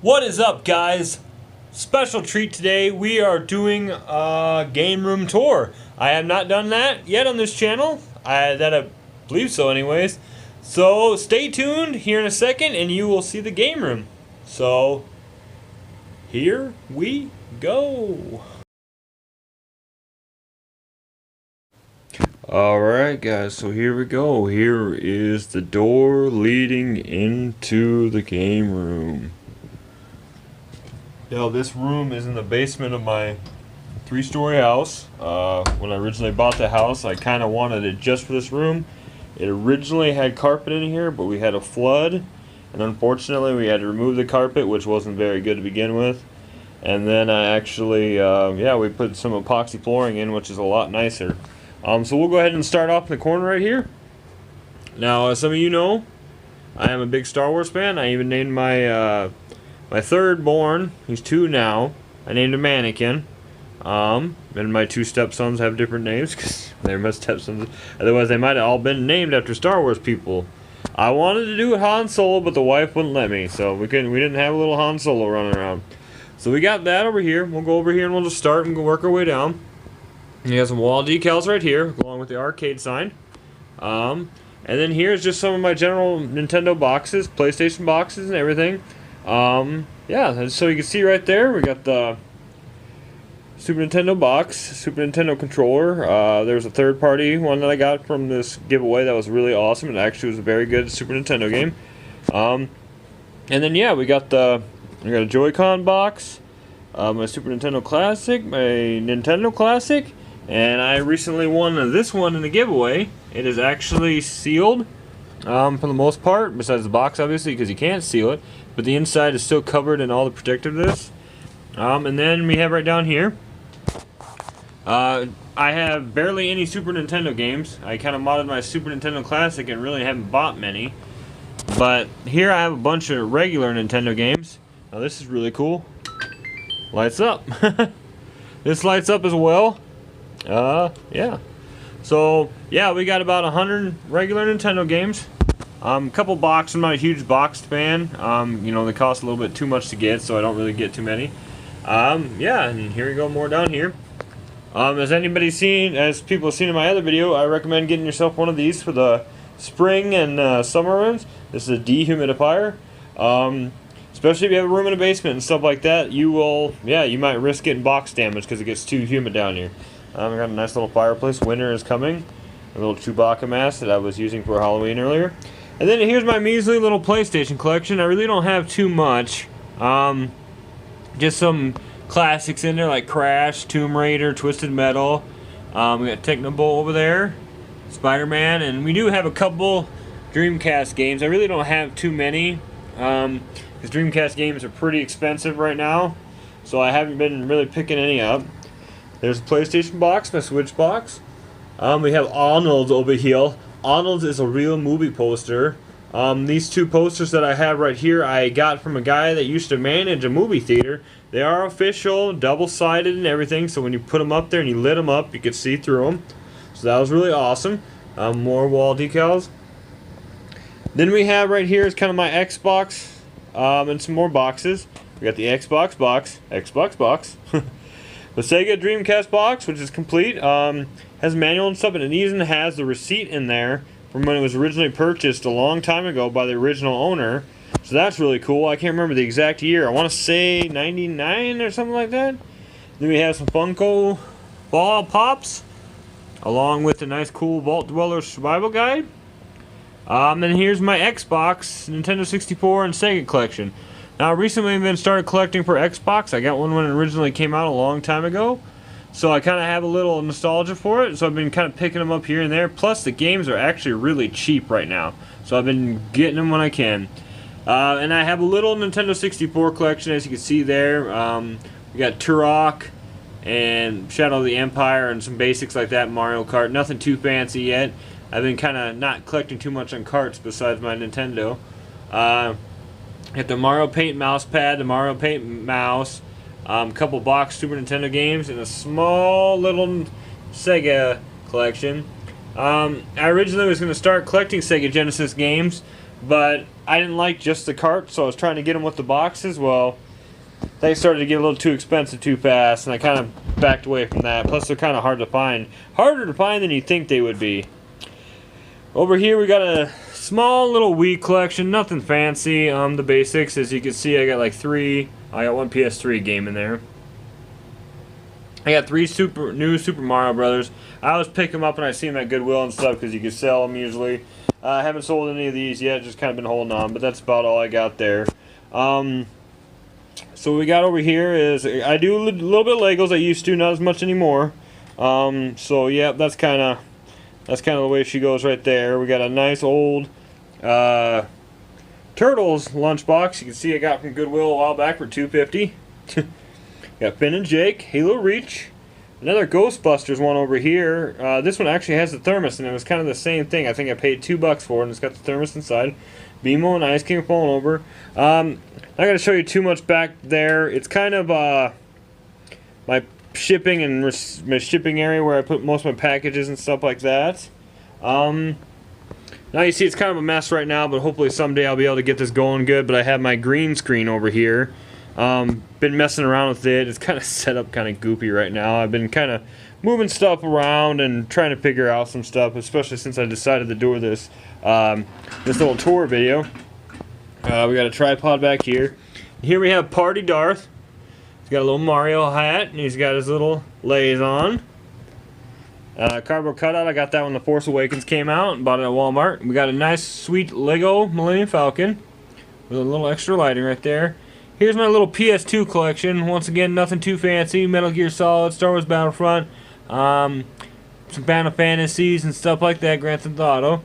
What is up, guys? Special treat today. We are doing a game room tour. I have not done that yet on this channel. I believe so anyways. So stay tuned here in a second and you will see the game room. So here we go. Alright guys, so here we go. Here is the door leading into the game room. Now this room is in the basement of my 3-story house. When I originally bought the house, I kind of wanted it just for this room. It originally had carpet in here, but we had a flood, and unfortunately we had to remove the carpet, which wasn't very good to begin with. And then I actually, we put some epoxy flooring in, which is a lot nicer. So we'll go ahead and start off in the corner right here. Now, as some of you know, I am a big Star Wars fan. I even named my my third born, he's 2 now, I named him Mannequin. And my 2 stepsons have different names because they're my stepsons. Otherwise, they might have all been named after Star Wars people. I wanted to do Han Solo, but the wife wouldn't let me, so we didn't have a little Han Solo running around. So we got that over here. We'll go over here and we'll just start and go work our way down. You have some wall decals right here, along with the arcade sign. And then here's just some of my general Nintendo boxes, PlayStation boxes, and everything. Yeah, so you can see right there, we got the Super Nintendo box, Super Nintendo controller. There's a third-party one that I got from this giveaway that was really awesome. It actually was a very good Super Nintendo game. And then yeah, we got a Joy-Con box, my Super Nintendo Classic, my Nintendo Classic. And I recently won this one in the giveaway. It is actually sealed for the most part, besides the box obviously because you can't seal it, but the inside is still covered in all the protectiveness. And then we have right down here, I have barely any Super Nintendo games. I kind of modded my Super Nintendo Classic and really haven't bought many. But here I have a bunch of regular Nintendo games. Now this is really cool. Lights up. This lights up as well. Yeah. So, yeah, we got about 100 regular Nintendo games. A couple boxes. I'm not a huge boxed fan. You know, they cost a little bit too much to get, so I don't really get too many. Yeah, and here we go, more down here. As people have seen in my other video, I recommend getting yourself one of these for the spring and summer rooms. This is a dehumidifier. Especially if you have a room in a basement and stuff like that, you might risk getting box damage because it gets too humid down here. I got a nice little fireplace. Winter is coming. A little Chewbacca mask that I was using for Halloween earlier. And then here's my measly little PlayStation collection. I really don't have too much. Just some classics in there like Crash, Tomb Raider, Twisted Metal. We got Technobolt over there, Spider-Man, and we do have a couple Dreamcast games. I really don't have too many because Dreamcast games are pretty expensive right now, so I haven't been really picking any up. There's a PlayStation box, my Switch box. We have Arnold over here. Arnold is a real movie poster. These 2 posters that I have right here, I got from a guy that used to manage a movie theater. They are official, double-sided and everything, so when you put them up there and you lit them up, you could see through them. So that was really awesome. More wall decals. Then we have right here is kind of my Xbox and some more boxes. We got the Xbox box. The Sega Dreamcast box, which is complete, has manual and stuff, and it even has the receipt in there from when it was originally purchased a long time ago by the original owner. So that's really cool. I can't remember the exact year. I want to say 99 or something like that. Then we have some Funko Ball Pops, along with a nice cool Vault Dweller Survival Guide. Then here's my Xbox, Nintendo 64, and Sega collection. Now, recently I've been started collecting for Xbox. I got one when it originally came out a long time ago. So I kind of have a little nostalgia for it. So I've been kind of picking them up here and there. Plus, the games are actually really cheap right now. So I've been getting them when I can. And I have a little Nintendo 64 collection, as you can see there. We got Turok and Shadow of the Empire and some basics like that, Mario Kart. Nothing too fancy yet. I've been kind of not collecting too much on carts besides my Nintendo. Got the Mario Paint mouse pad, the Mario Paint mouse, couple box Super Nintendo games, and a small little Sega collection. I originally was going to start collecting Sega Genesis games, but I didn't like just the cart, so I was trying to get them with the boxes. Well, they started to get a little too expensive too fast, and I kind of backed away from that. Plus, they're kind of hard to find. Harder to find than you think they would be. Over here, we got a small little Wii collection, nothing fancy. The basics, as you can see, I got like I got one PS3 game in there. I got 3 new Super Mario Brothers. I always pick them up when I see them at Goodwill and stuff because you can sell them usually. I haven't sold any of these yet, just kind of been holding on, but that's about all I got there. So what we got over here is, I do a little bit of Legos. I used to, not as much anymore. So yeah, that's kind of the way she goes right there. We got a nice old Turtles lunchbox. You can see I got from Goodwill a while back for $2.50. Got Finn and Jake, Halo Reach, another Ghostbusters one over here. This one actually has the thermos, and it was kind of the same thing. I think I paid $2 for it, and it's got the thermos inside. BMO and Ice King falling over. Not going to show you too much back there. It's kind of my shipping and my shipping area where I put most of my packages and stuff like that. Now you see it's kind of a mess right now, but hopefully someday I'll be able to get this going good. But I have my green screen over here. Been messing around with it. It's kind of set up kind of goopy right now. I've been kind of moving stuff around and trying to figure out some stuff, especially since I decided to do this little tour video. We got a tripod back here. Here we have Party Darth. He's got a little Mario hat, and he's got his little lays on. Cardboard cutout. I got that when The Force Awakens came out and bought it at Walmart. We got a nice, sweet Lego Millennium Falcon with a little extra lighting right there. Here's my little PS2 collection. Once again, nothing too fancy. Metal Gear Solid, Star Wars Battlefront, some Final Fantasies and stuff like that. Grand Theft Auto.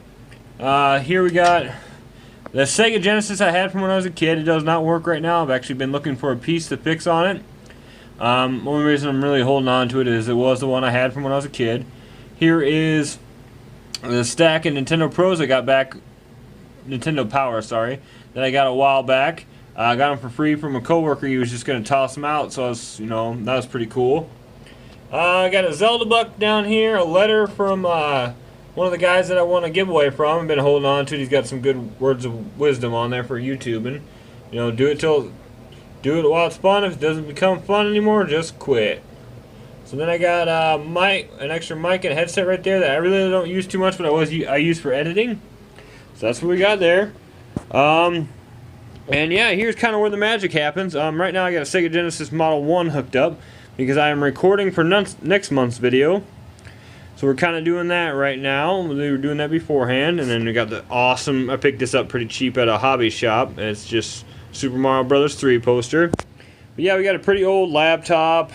Here we got the Sega Genesis I had from when I was a kid. It does not work right now. I've actually been looking for a piece to fix on it. Only reason I'm really holding on to it is it was the one I had from when I was a kid. Here is the stack of Nintendo Pros I got back. Nintendo Power, sorry. That I got a while back. I got them for free from a coworker. He was just going to toss them out, so I was, that was pretty cool. I got a Zelda buck down here, a letter from one of the guys that I won a giveaway from. I've been holding on to it. He's got some good words of wisdom on there for YouTubing. Do it while it's fun. If it doesn't become fun anymore, just quit. So then I got an extra mic and headset right there that I really don't use too much, but I use for editing. So that's what we got there. And yeah, here's kind of where the magic happens. Right now I got a Sega Genesis Model 1 hooked up because I am recording for next month's video. So we're kind of doing that right now. We were doing that beforehand. And then we got the awesome, I picked this up pretty cheap at a hobby shop. And it's just Super Mario Brothers 3 poster. But yeah, we got a pretty old laptop.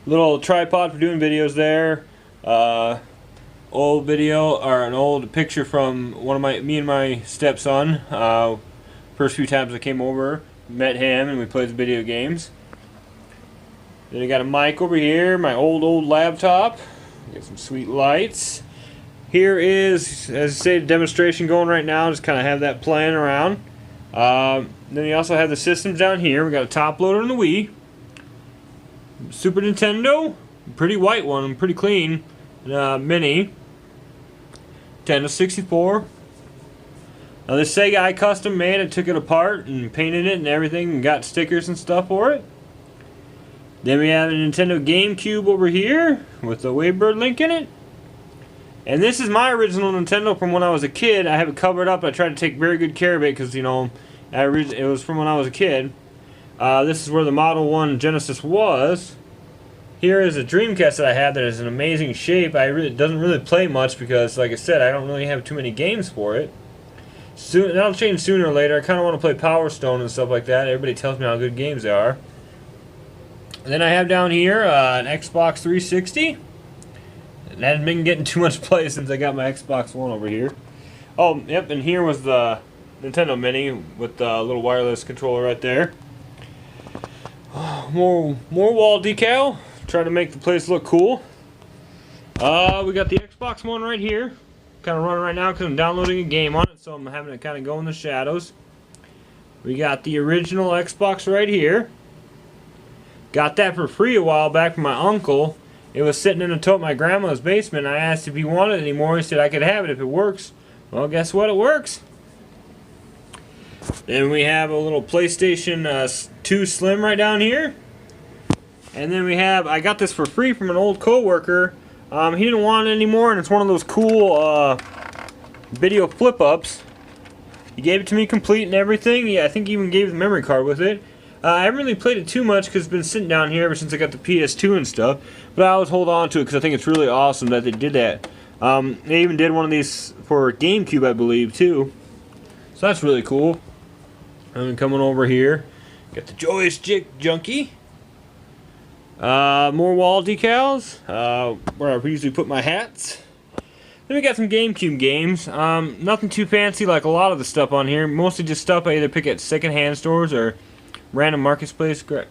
Little tripod for doing videos there. Old video, or an old picture from me and my stepson. First few times I came over, met him, and we played some video games. Then I got a mic over here, my old laptop. Got some sweet lights. Here is, as I say, the demonstration going right now. Just kind of have that playing around. Then you also have the systems down here. We got a top loader and the Wii. Super Nintendo, pretty white one, pretty clean. Mini. Nintendo 64. Now this Sega I custom made. I took it apart and painted it and everything and got stickers and stuff for it. Then we have a Nintendo GameCube over here with the Wavebird link in it. And this is my original Nintendo from when I was a kid. I have it covered up. I tried to take very good care of it because, it was from when I was a kid. This is where the Model 1 Genesis was. Here is a Dreamcast that I have that is in amazing shape. It doesn't really play much because, like I said, I don't really have too many games for it. That'll change sooner or later. I kind of want to play Power Stone and stuff like that. Everybody tells me how good games they are. And then I have down here an Xbox 360. That hasn't been getting too much play since I got my Xbox One over here. Oh, yep, and here was the Nintendo Mini with the little wireless controller right there. More wall decal. Try to make the place look cool. We got the Xbox One right here. Kind of running right now because I'm downloading a game on it, so I'm having it kind of go in the shadows. We got the original Xbox right here. Got that for free a while back from my uncle. It was sitting in a tote in my grandma's basement. I asked if he wanted it anymore. He said I could have it if it works. Well, guess what? It works. Then we have a little PlayStation 2 Slim right down here. And then we have, I got this for free from an old coworker. He didn't want it anymore, and it's one of those cool video flip-ups. He gave it to me complete and everything. Yeah, I think he even gave the memory card with it. I haven't really played it too much because it's been sitting down here ever since I got the PS2 and stuff. But I always hold on to it because I think it's really awesome that they did that. They even did one of these for GameCube, I believe, too. So that's really cool. And then coming over here, got the joystick junkie. More wall decals, where I usually put my hats. Then we got some GameCube games. Nothing too fancy like a lot of the stuff on here. Mostly just stuff I either pick at secondhand stores or random marketplace grabs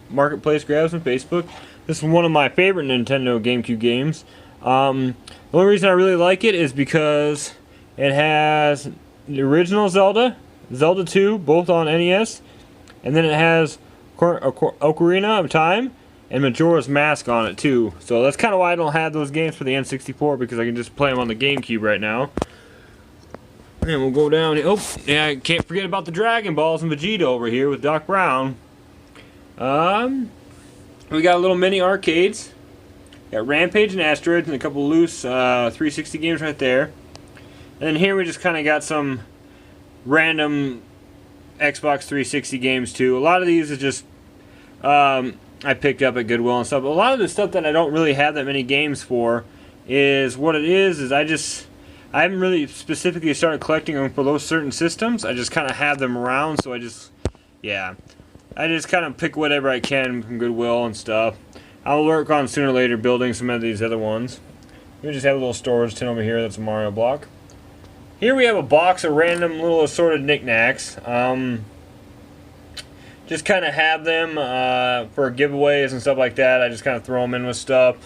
on Facebook. This is one of my favorite Nintendo GameCube games. The only reason I really like it is because it has the original Zelda, Zelda 2, both on NES, and then it has Ocarina of Time and Majora's Mask on it too. So that's kind of why I don't have those games for the N64, because I can just play them on the GameCube right now. And we'll go down. Oh, yeah, I can't forget about the Dragon Balls and Vegeta over here with Doc Brown. We got a little mini arcades. Got Rampage and Asteroids and a couple loose 360 games right there. And then here we just kind of got some random Xbox 360 games too. A lot of these are just I picked up at Goodwill and stuff. But a lot of the stuff that I don't really have that many games for is what it is I haven't really specifically started collecting them for those certain systems. I just kind of have them around, so I just kind of pick whatever I can from Goodwill and stuff. I'll work on sooner or later building some of these other ones. We just have a little storage tin over here that's a Mario block. Here we have a box of random little assorted knickknacks. Just kind of have them for giveaways and stuff like that. I just kind of throw them in with stuff.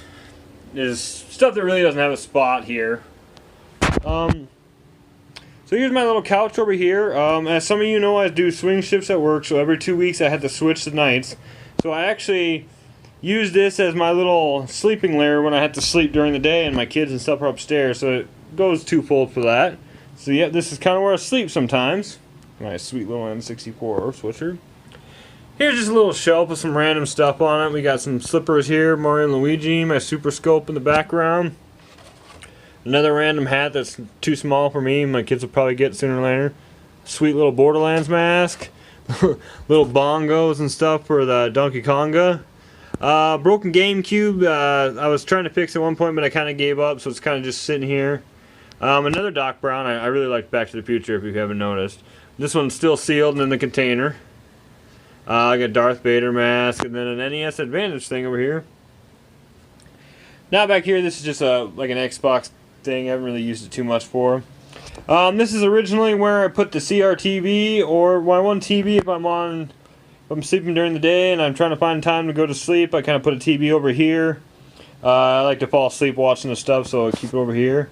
There's stuff that really doesn't have a spot here. So here's my little couch over here. As some of you know, I do swing shifts at work, so every 2 weeks I had to switch the nights. So I actually use this as my little sleeping lair when I have to sleep during the day and my kids and stuff are upstairs, so it goes twofold for that. So yeah, this is kind of where I sleep sometimes. My sweet little N64 switcher. Here's just a little shelf with some random stuff on it. We got some slippers here, Mario and Luigi, my Super Scope in the background. Another random hat that's too small for me. My kids will probably get sooner or later. Sweet little Borderlands mask. Little bongos and stuff for the Donkey Konga. Broken GameCube. I was trying to fix at one point, but I kind of gave up, so it's kind of just sitting here. Another Doc Brown. I really liked Back to the Future, if you haven't noticed. This one's still sealed and in the container. I got Darth Vader mask, and then an NES Advantage thing over here. Now back here, this is just like an Xbox thing. I haven't really used it too much for. This is originally where I put the CRTV or my one TV if I'm sleeping during the day and I'm trying to find time to go to sleep. I kind of put a TV over here. I like to fall asleep watching the stuff, so I keep it over here.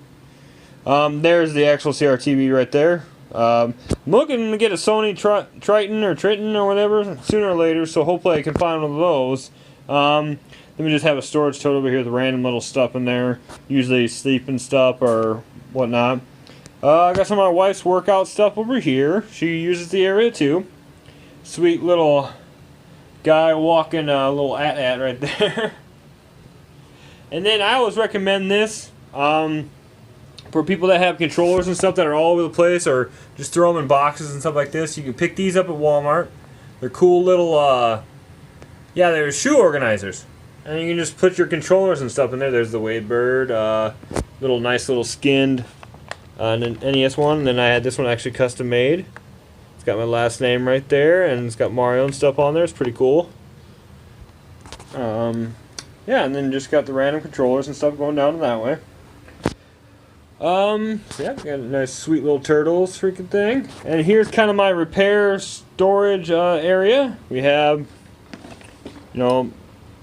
There's the actual CRTV right there. I'm looking to get a Sony Triton or whatever sooner or later, so hopefully I can find one of those. Then we just have a storage tote over here with random little stuff in there, usually sleeping stuff or whatnot. I got some of my wife's workout stuff over here. She uses the area too. Sweet little guy walking a little at right there. And then I always recommend this for people that have controllers and stuff that are all over the place, or just throw them in boxes and stuff like this. You can pick these up at Walmart. They're cool little, they're shoe organizers. And you can just put your controllers and stuff in there. There's the Wade Bird, nice little skinned NES one. And then I had this one actually custom made. It's got my last name right there, and it's got Mario and stuff on there. It's pretty cool. And then just got the random controllers and stuff going down in that way. Got a nice sweet little Turtles freaking thing. And here's kind of my repair storage area. We have,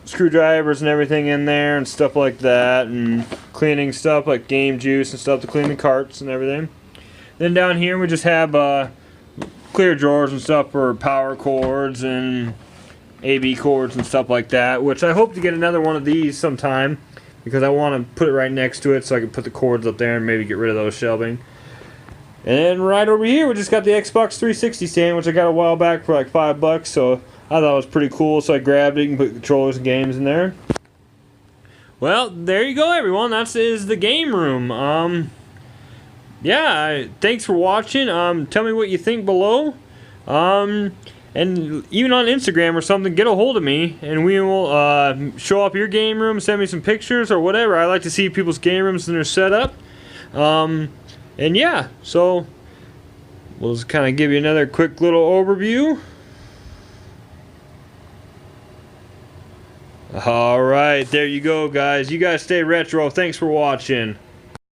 screwdrivers and everything in there and stuff like that, and cleaning stuff like game juice and stuff to clean the carts and everything. Then down here we just have clear drawers and stuff for power cords and AV cords and stuff like that, which I hope to get another one of these sometime, because I want to put it right next to it so I can put the cords up there and maybe get rid of those shelving. And then right over here, we just got the Xbox 360 stand, which I got a while back for like $5, so I thought it was pretty cool, so I grabbed it and put controllers and games in there. Well, there you go, everyone. That is the game room. Yeah, thanks for watching. Tell me what you think below. And even on Instagram or something, get a hold of me, and we will show up your game room, send me some pictures or whatever. I like to see people's game rooms and their setup. And yeah, so we'll just kind of give you another quick little overview. Alright, there you go, guys. You guys stay retro. Thanks for watching.